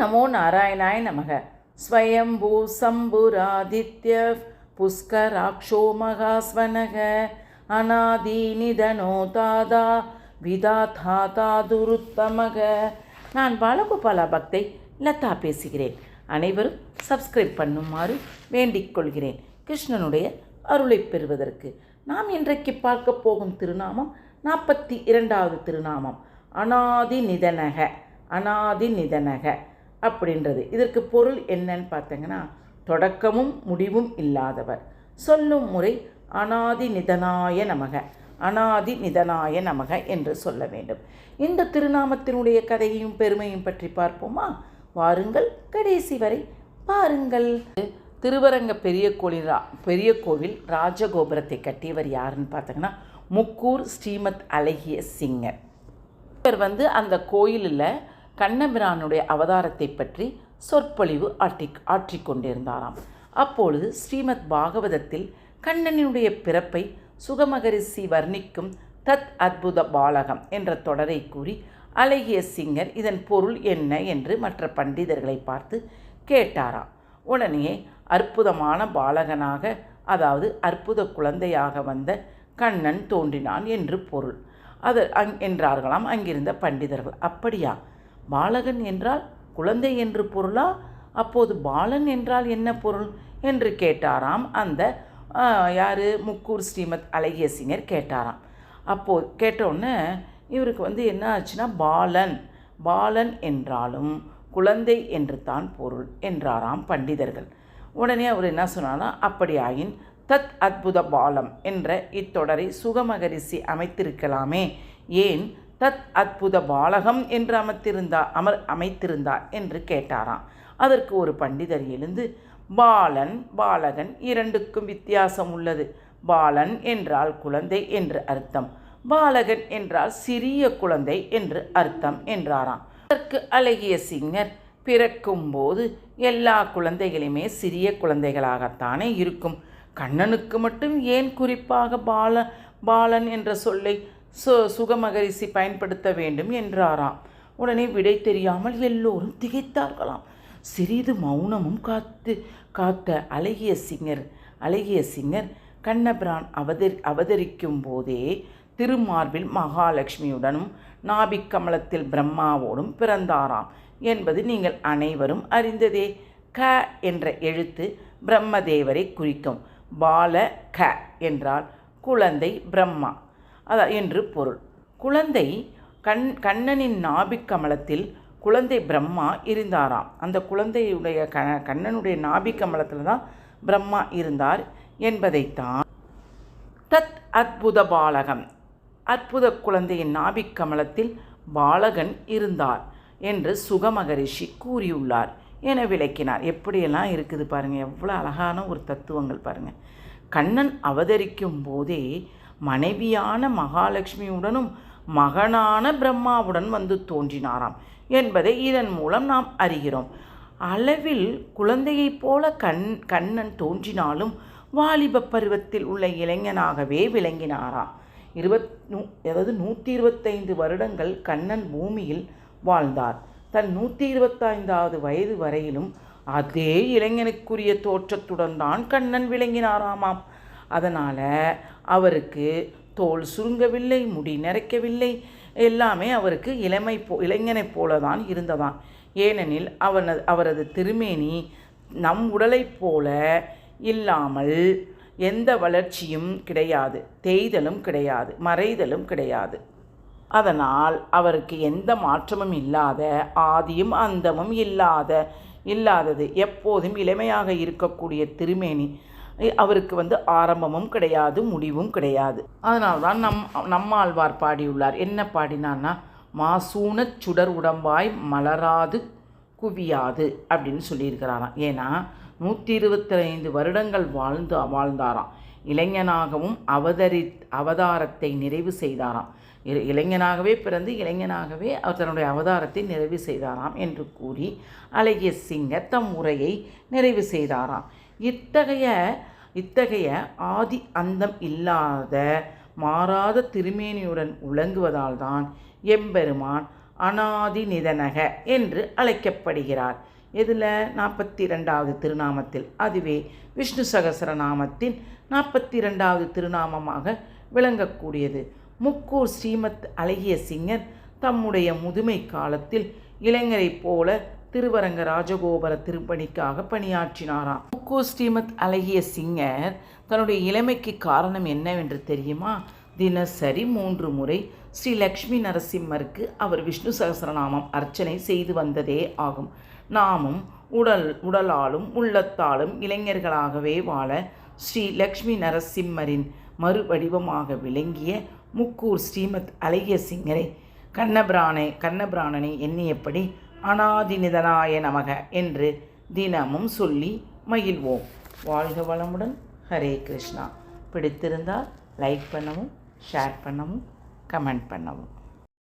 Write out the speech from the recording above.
நமோ நாராயணாய நமக. ஸ்வயம்பூ சம்புராதித்ய புஷ்கராக்ஷோ மகாஸ்வனக அநாதீநிதனோ தாதா விதாதாதா துருத்தமக. நான் பாலகோபாலா பக்தை லதா பேசுகிறேன். அனைவரும் சப்ஸ்கிரைப் பண்ணுமாறு வேண்டிக் கொள்கிறேன். கிருஷ்ணனுடைய அருளை பெறுவதற்கு நாம் இன்றைக்கு பார்க்க போகும் திருநாமம் 42வது திருநாமம் அநாதி நிதனக. அநாதி நிதனக அப்படின்றது இதற்கு பொருள் என்னன்னு பார்த்தீங்கன்னா, தொடக்கமும் முடிவும் இல்லாதவர். சொல்லும் முறை அநாதி நிதனாய நமக, அநாதி நிதனாய நமக என்று சொல்ல வேண்டும். இந்த திருநாமத்தினுடைய கதையையும் பெருமையும் பற்றி பார்ப்போமா? வாருங்கள், கடைசி வரை பாருங்கள். திருவரங்க பெரிய கோவில் ராஜகோபுரத்தை கட்டியவர் யாருன்னு பார்த்தீங்கன்னா, முக்கூர் ஸ்ரீமத் அழகிய சிங்கர். இவர் அந்த கோயிலில் கண்ணபிரானுடைய அவதாரத்தை பற்றி சொற்பொழிவு ஆற்றிக்கொண்டிருந்தாராம். அப்பொழுது ஸ்ரீமத் பாகவதத்தில் கண்ணனுடைய பிறப்பை சுகமகரிஷி வர்ணிக்கும் தத் அத்புத பாலகம் என்ற தொடரை கூறி அழகிய சிங்கர் இதன் பொருள் என்ன என்று மற்ற பண்டிதர்களை பார்த்து கேட்டாராம். உடனே அற்புதமான பாலகனாக, அதாவது அற்புத குழந்தையாக வந்த கண்ணன் தோன்றினான் என்று பொருள் என்றார்களாம் அங்கிருந்த பண்டிதர்கள். அப்படியா, பாலகன் என்றால் குழந்தை என்று பொருளா? அப்போது பாலன் என்றால் என்ன பொருள் என்று கேட்டாராம் முக்கூர் ஸ்ரீமத் அழகிய சிங்கர் கேட்டாராம். அப்போது கேட்டோடனே இவருக்கு என்ன ஆச்சுன்னா, பாலன் என்றாலும் குழந்தை என்று தான் பொருள் என்றாராம் பண்டிதர்கள். உடனே அவர் என்ன சொன்னாரா, அப்படியாயின் தத் அத்புத பாலம் என்ற இத்தொடரை சுகமகரிஷி அமைத்திருக்கலாமே, ஏன் தத் அத்புத பாலகம் என்று அமைத்திருந்தார் என்று கேட்டாராம். அதற்கு ஒரு பண்டிதர் எழுந்து, பாலகன் இரண்டுக்கும் வித்தியாசம் உள்ளது. பாலன் என்றால் குழந்தை என்று அர்த்தம், பாலகன் என்றால் சிறிய குழந்தை என்று அர்த்தம் என்றாராம். அதற்கு அழகிய சிங்கர், பிறக்கும்போது எல்லா குழந்தைகளுமே சிறிய குழந்தைகளாகத்தானே இருக்கும், கண்ணனுக்கு மட்டும் ஏன் குறிப்பாக பாலன் என்ற சொல்லை சுகமகரிஷி பயன்படுத்த வேண்டும் என்றாராம். உடனே விடை தெரியாமல் எல்லோரும் திகைத்தார்களாம். சிறிது மௌனமும் காத்த அழகிய சிங்கர் கண்ணபிரான் அவதரிக்கும் போதே திருமார்பில் மகாலட்சுமியுடனும் நாபிக்கமலத்தில் பிரம்மாவோடும் பிறந்தாராம் என்பது நீங்கள் அனைவரும் அறிந்ததே. க என்ற எழுத்து பிரம்மதேவரை குறிக்கும். பால க என்றால் குழந்தை பிரம்மா என்று பொருள். குழந்தை கண்ணனின் நாபிக்கமலத்தில் குழந்தை பிரம்மா இருந்தாராம். அந்த குழந்தையுடைய கண்ணனுடைய நாபிக்கமலத்தில் தான் பிரம்மா இருந்தார் என்பதைத்தான் தத் அத்புத பாலகம், அற்புத குழந்தையின் நாபிக்கமலத்தில் பாலகன் இருந்தார் என்று சுகமகரிஷி கூறியுள்ளார் என விளக்கினார். எப்படியெல்லாம் இருக்குது பாருங்கள், எவ்வளோ அழகான ஒரு தத்துவங்கள் பாருங்கள். கண்ணன் அவதரிக்கும் போதே மனைவியான மகாலட்சுமியுடனும் மகனான பிரம்மாவுடன் தோன்றினாராம் என்பதை இதன் மூலம் நாம் அறிகிறோம். அளவில் குழந்தையைப் போல கண்ணன் தோன்றினாலும் வாலிப பருவத்தில் உள்ள இளைஞனாகவே விளங்கினாராம். 125 வருடங்கள் கண்ணன் பூமியில் வாழ்ந்தார். தன் 125வது வயது வரையிலும் அதே இளைஞனுக்குரிய தோற்றத்துடன் தான் கண்ணன் விளங்கினாராமாம். அதனால் அவருக்கு தோல் சுருங்கவில்லை, முடி நரைக்கவில்லை, எல்லாமே அவருக்கு இளைஞனைப் போல தான் இருந்ததாம். ஏனெனில் அவரது திருமேனி நம் உடலைப் போல இல்லாமல் எந்த வளர்ச்சியும் கிடையாது, தேய்தலும் கிடையாது, மறைதலும் கிடையாது. அதனால் அவருக்கு எந்த மாற்றமும் இல்லாத, ஆதியும் அந்தமும் இல்லாதது எப்போதும் இளமையாக இருக்கக்கூடிய திருமேனி அவருக்கு ஆரம்பமும் கிடையாது, முடிவும் கிடையாது. அதனால்தான் நம்மாழ்வார் பாடியுள்ளார். என்ன பாடினான்னா, மாசூனச் சுடர் உடம்பாய் மலராது குவியாது அப்படின்னு சொல்லியிருக்கிறாராம். ஏன்னா 125 வருடங்கள் வாழ்ந்தாராம். இளைஞனாகவும் அவதாரத்தை நிறைவு செய்தாராம். இளைஞனாகவே பிறந்து இளைஞனாகவே அவர் தன்னுடைய அவதாரத்தை நிறைவு செய்தாராம் என்று கூறி அழகிய சிங்கர் தம் உரையை நிறைவு செய்தாராம். இத்தகைய ஆதி அந்தம் இல்லாத மாறாத திருமேனியுடன் விளங்குவதால் தான் எம்பெருமான் அநாதிநிதனக என்று அழைக்கப்படுகிறார். இதில் 42வது திருநாமத்தில், அதுவே விஷ்ணு சகஸ்ரநாமத்தின் 42வது திருநாமமாக விளங்கக்கூடியது. முக்கூர் ஸ்ரீமத் அழகிய சிங்கர் தம்முடைய முதுமை காலத்தில் இளைஞரைப் போல திருவரங்க ராஜகோபுர திருப்பணிக்காக பணியாற்றினாராம். முக்கூர் ஸ்ரீமத் அழகிய சிங்கர் தன்னுடைய இளமைக்கு காரணம் என்னவென்று தெரியுமா? தினசரி 3 முறை ஸ்ரீ லக்ஷ்மி நரசிம்மருக்கு அவர் விஷ்ணு சகஸ்ரநாமம் அர்ச்சனை செய்து வந்ததே ஆகும். நாமும் உடலாலும் உள்ளத்தாலும் இளைஞர்களாகவே வாழ ஸ்ரீ லக்ஷ்மி நரசிம்மரின் மறுவடிவமாக விளங்கிய முக்கூர் ஸ்ரீமத் அழகிய சிங்கரை கண்ணபிராணனை எண்ணியபடி அநாதிநிதனாய நமக என்று தினமும் சொல்லி மகிழ்வோம். வாழ்க வளமுடன். ஹரே கிருஷ்ணா. பிடித்திருந்தால் லைக் பண்ணவும், ஷேர் பண்ணவும், கமெண்ட் பண்ணவும்.